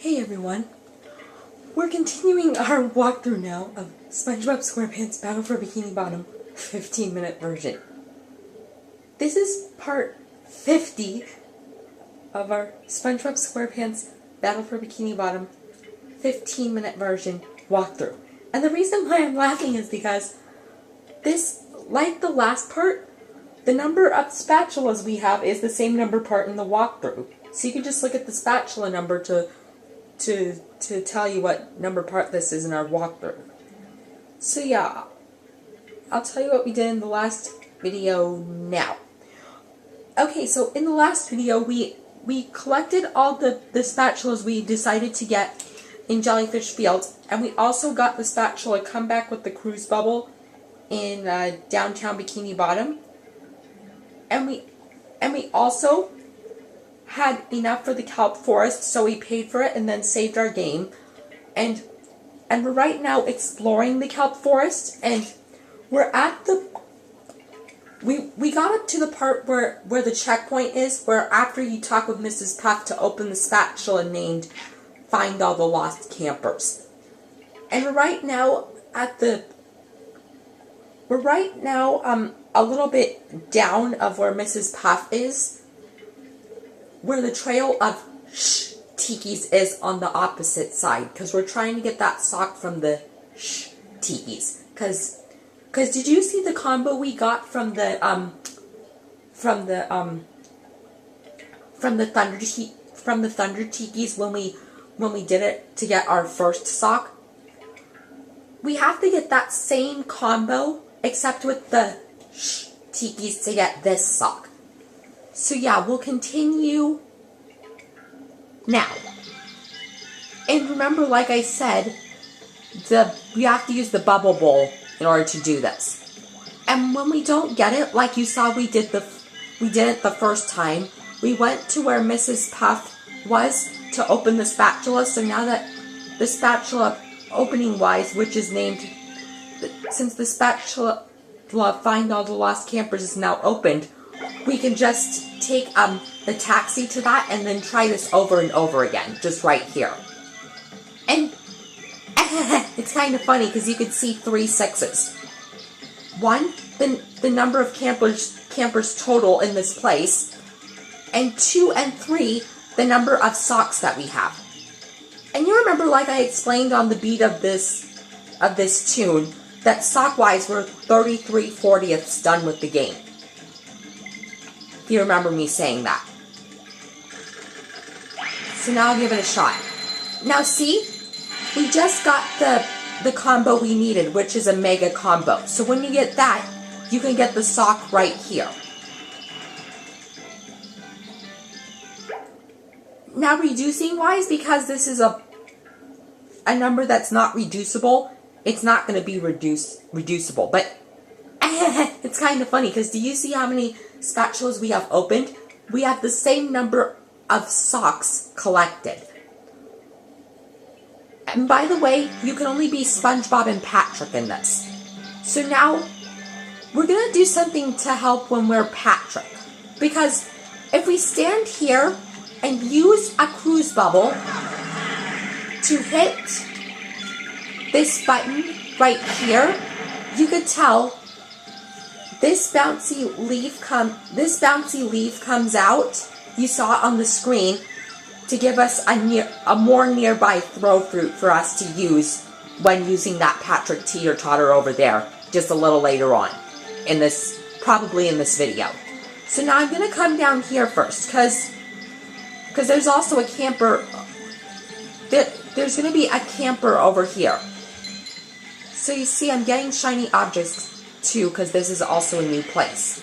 Hey everyone, we're continuing our walkthrough now of SpongeBob Squarepants Battle for Bikini Bottom 15-minute version. This is part 50 of our SpongeBob Squarepants Battle for Bikini Bottom 15-minute version walkthrough. And the reason why I'm laughing is because this, like the last part, the number of spatulas we have is the same number part in the walkthrough. So you can just look at the spatula number to tell you what number part this is in our walkthrough. So yeah, I'll tell you what we did in the last video now. Okay, so in the last video we collected all the spatulas we decided to get in Jellyfish Field, and we also got the spatula Come Back with the Cruise Bubble in downtown Bikini Bottom. And we also had enough for the kelp forest, so we paid for it and then saved our game. And we're right now exploring the kelp forest, and we're at the we got up to the part where the checkpoint is, where after you talk with Mrs. Puff to open the spatula named Find All the Lost Campers. And we're right now a little bit down of where Mrs. Puff is, where the trail of tikis is on the opposite side, because we're trying to get that sock from the tikis. Because did you see the combo we got from the thunder tikis when we did it to get our first sock? We have to get that same combo except with the tikis to get this sock. So yeah, we'll continue now. And remember, like I said, we have to use the bubble bowl in order to do this. And when we don't get it, like you saw we did it the first time, we went to where Mrs. Puff was to open the spatula. So now that the spatula opening wise, which is named, since the spatula Find All the Lost Campers is now opened, we can just take the taxi to that and then try this over and over again, just right here. And it's kind of funny because you could see 3 6s. 1, the number of campers total in this place, and 2 and 3, the number of socks that we have. And you remember, like I explained on the beat of this tune, that sock-wise we're 33/40ths done with the game. If you remember me saying that. So now I'll give it a shot. Now see, we just got the combo we needed, which is a mega combo. So when you get that, you can get the sock right here. Now reducing wise, because this is a number that's not reducible, it's not going to be reducible. But it's kind of funny, because do you see how many spatulas we have opened? We have the same number of socks collected. And by the way, you can only be SpongeBob and Patrick in this. So now, we're going to do something to help when we're Patrick. Because if we stand here and use a cruise bubble to hit this button right here, you could tell this bouncy leaf comes out. You saw it on the screen to give us a more nearby throw fruit for us to use when using that Patrick teeter-totter over there just a little later on in this, probably in this video. So now I'm going to come down here first, because there's also a camper. There's going to be a camper over here. So you see, I'm getting shiny objects too, because this is also a new place.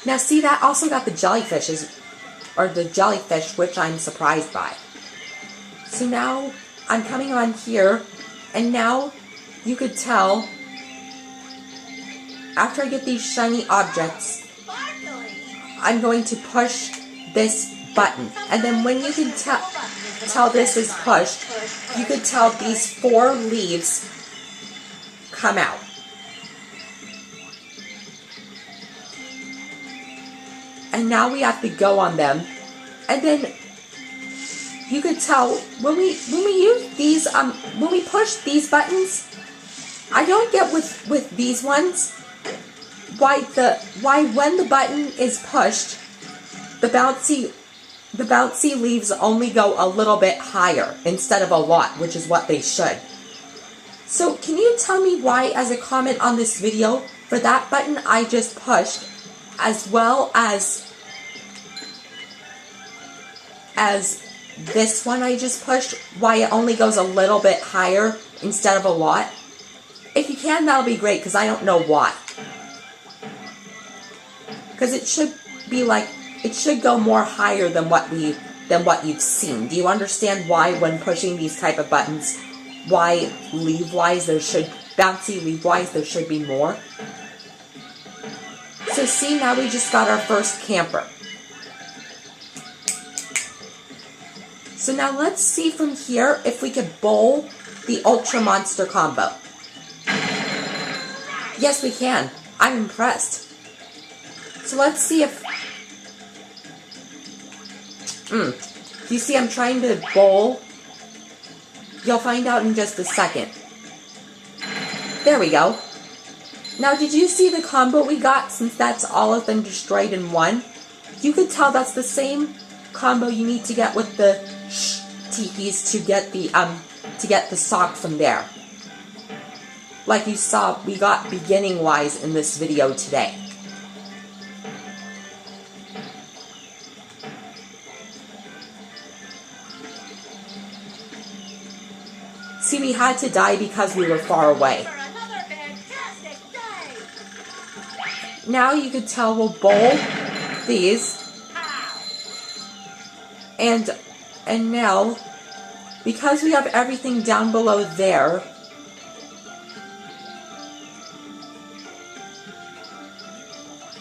Now see, that also got the jellyfishes, or the jellyfish, which I'm surprised by. So now I'm coming on here, and now you could tell, after I get these shiny objects, I'm going to push this button. And then when you can tell this is pushed, you could tell these 4 leaves come out. And now we have to go on them And then you could tell when we use these, when we push these buttons, I don't get with these ones why when the button is pushed, the bouncy leaves only go a little bit higher instead of a lot, which is what they should. So can you tell me why, as a comment on this video, for that button I just pushed, as well as this one I just pushed, why it only goes a little bit higher instead of a lot? If you can, that'll be great, because I don't know why. Because it should be like, it should go more higher than what you've seen. Do you understand why, when pushing these type of buttons, why leave-wise bouncy leave-wise there should be more? So see, now we just got our first camper. So now let's see from here if we could bowl the Ultra Monster combo. Yes, we can. I'm impressed. So let's see if... Do you see I'm trying to bowl? You'll find out in just a second. There we go. Now, did you see the combo we got, since that's all of them destroyed in one? You could tell that's the same combo you need to get with the tikis to get the sock from there. Like you saw, we got beginning-wise in this video today. See, we had to die because we were far away. Now you could tell we'll bowl these. And now, because we have everything down below there,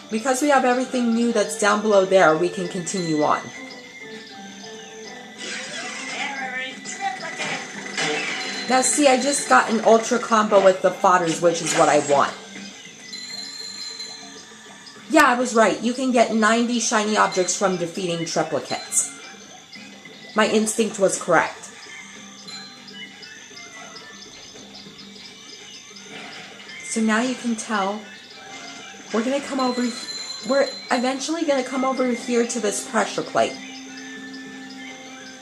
because we have everything new that's down below there, we can continue on. Now see, I just got an ultra combo with the fodders, which is what I want. Yeah, I was right. You can get 90 shiny objects from defeating triplicates. My instinct was correct. So now you can tell we're eventually going to come over here to this pressure plate.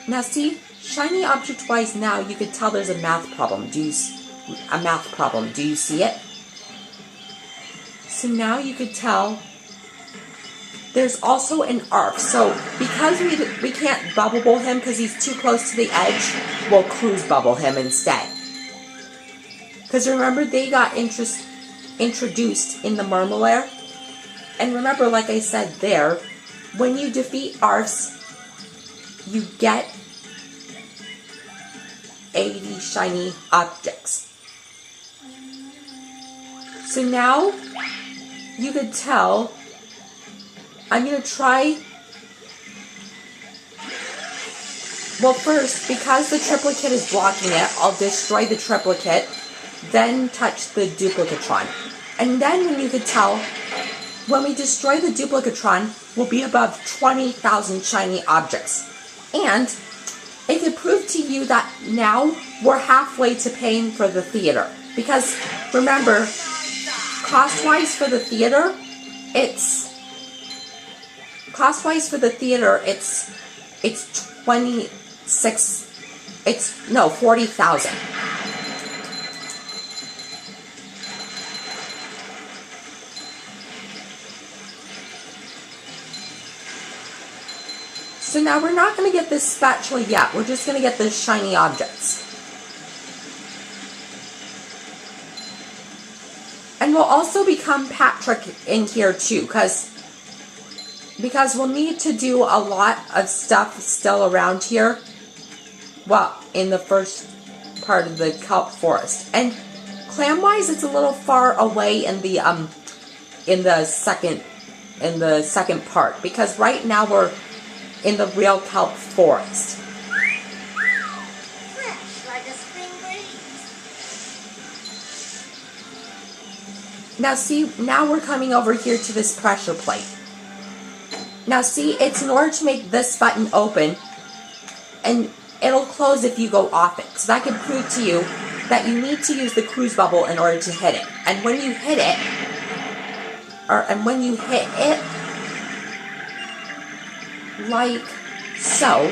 Now see, shiny object-wise now, you could tell there's a math problem. Do you see it? So now you could tell there's also an ARF. So because we can't bubble bowl him because he's too close to the edge, we'll cruise bubble him instead. Because remember, they got introduced in the Murmulair. And remember, like I said there, when you defeat ARFs, you get 80 shiny objects. So now you could tell I'm going to try. Well, first, because the triplicate is blocking it, I'll destroy the triplicate, then touch the duplicatron. And then when you could tell, when we destroy the duplicatron, we'll be above 20,000 shiny objects. And it could prove to you that now we're halfway to paying for the theater. Because remember, cost-wise for the theater, it's 40,000. So now we're not going to get this spatula yet. We're just going to get the shiny objects. And we'll also become Patrick in here too, because we'll need to do a lot of stuff still around here. Well, in the first part of the kelp forest. And clan-wise, it's a little far away in the second part, because right now we're in the real kelp forest. Fresh like a spring breeze. Now see, now we're coming over here to this pressure plate. Now see, it's in order to make this button open, and it'll close if you go off it. So that can prove to you that you need to use the cruise bubble in order to hit it. And when you hit it, like so,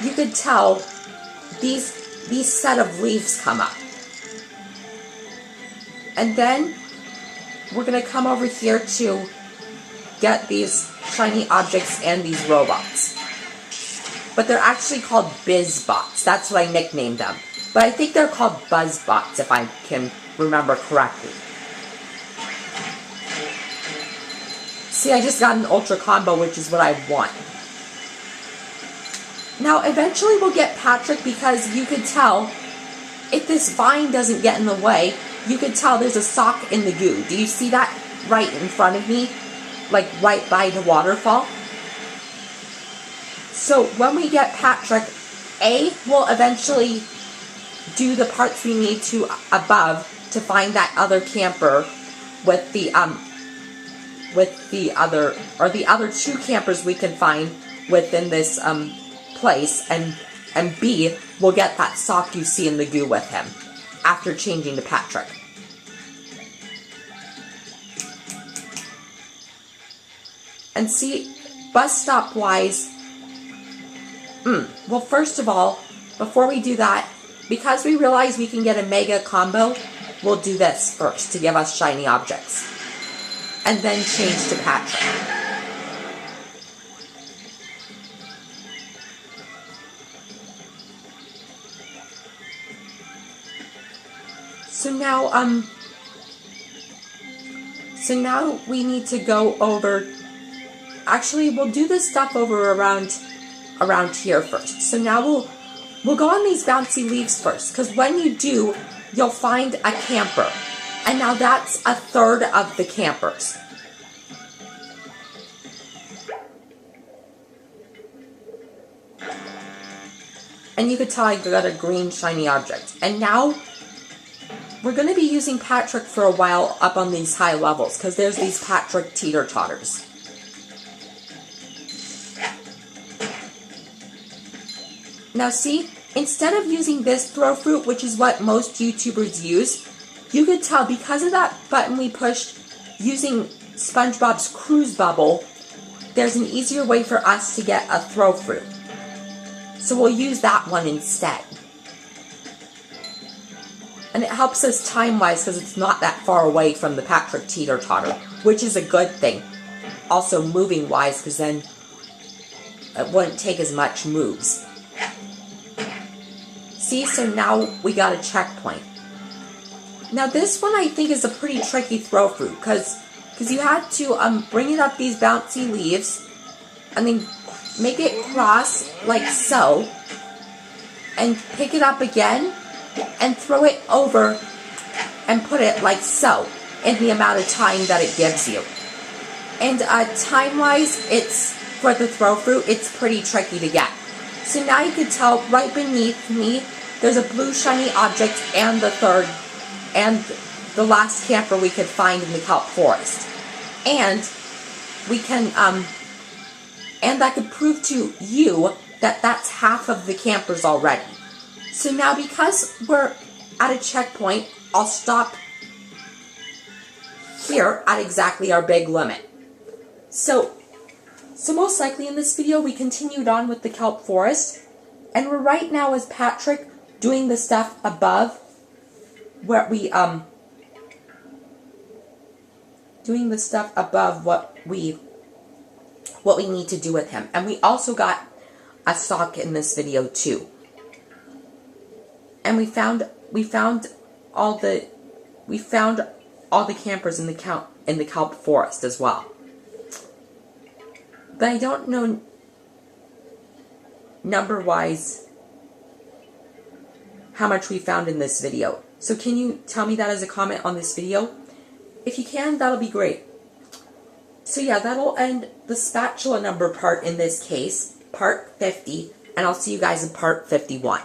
you could tell these set of leaves come up. And then we're going to come over here to get these shiny objects and these robots. But they're actually called BizBots. That's what I nicknamed them. But I think they're called BuzzBots, if I can remember correctly. See, I just got an Ultra Combo, which is what I want. Now, eventually we'll get Patrick, because you could tell, if this vine doesn't get in the way, you could tell there's a sock in the goo. Do you see that right in front of me? Like right by the waterfall? So when we get Patrick, we'll eventually do the parts we need to above to find that other camper with the other two campers we can find within this place, and B, we'll get that sock you see in the goo with him after changing to Patrick. And see, bus stop wise, well, first of all, before we do that, because we realize we can get a mega combo, we'll do this first to give us shiny objects. And then change to Patrick. So now we need to go over. Actually, we'll do this stuff over around here first. So now we'll go on these bouncy leaves first, because when you do, you'll find a camper. And now that's a third of the campers. And you could tell I got a green shiny object. And now we're going to be using Patrick for a while up on these high levels, because there's these Patrick teeter-totters. Now see, instead of using this throw fruit, which is what most YouTubers use, you could tell because of that button we pushed using SpongeBob's cruise bubble, there's an easier way for us to get a throw fruit. So we'll use that one instead. And it helps us time-wise because it's not that far away from the Patrick teeter-totter, which is a good thing. Also moving-wise, because then it wouldn't take as much moves. See, so now we got a checkpoint. Now this one I think is a pretty tricky throw fruit, because you had to bring it up these bouncy leaves, and then make it cross like so, and pick it up again, and throw it over, and put it like so, in the amount of time that it gives you. And time-wise, it's, for the throw fruit, it's pretty tricky to get. So now you can tell right beneath me, there's a blue shiny object and the third, and the last camper we could find in the kelp forest. And we can, and that could prove to you that that's half of the campers already. So now because we're at a checkpoint, I'll stop here at exactly our big limit. So most likely in this video we continued on with the kelp forest, and we're right now as Patrick doing the stuff above where we doing the stuff above what we need to do with him. And we also got a sock in this video too. And we found all the campers in the kelp forest as well. But I don't know number-wise how much we found in this video. So can you tell me that as a comment on this video? If you can, that'll be great. So yeah, that'll end the spatula number part in this case, part 50, and I'll see you guys in part 51.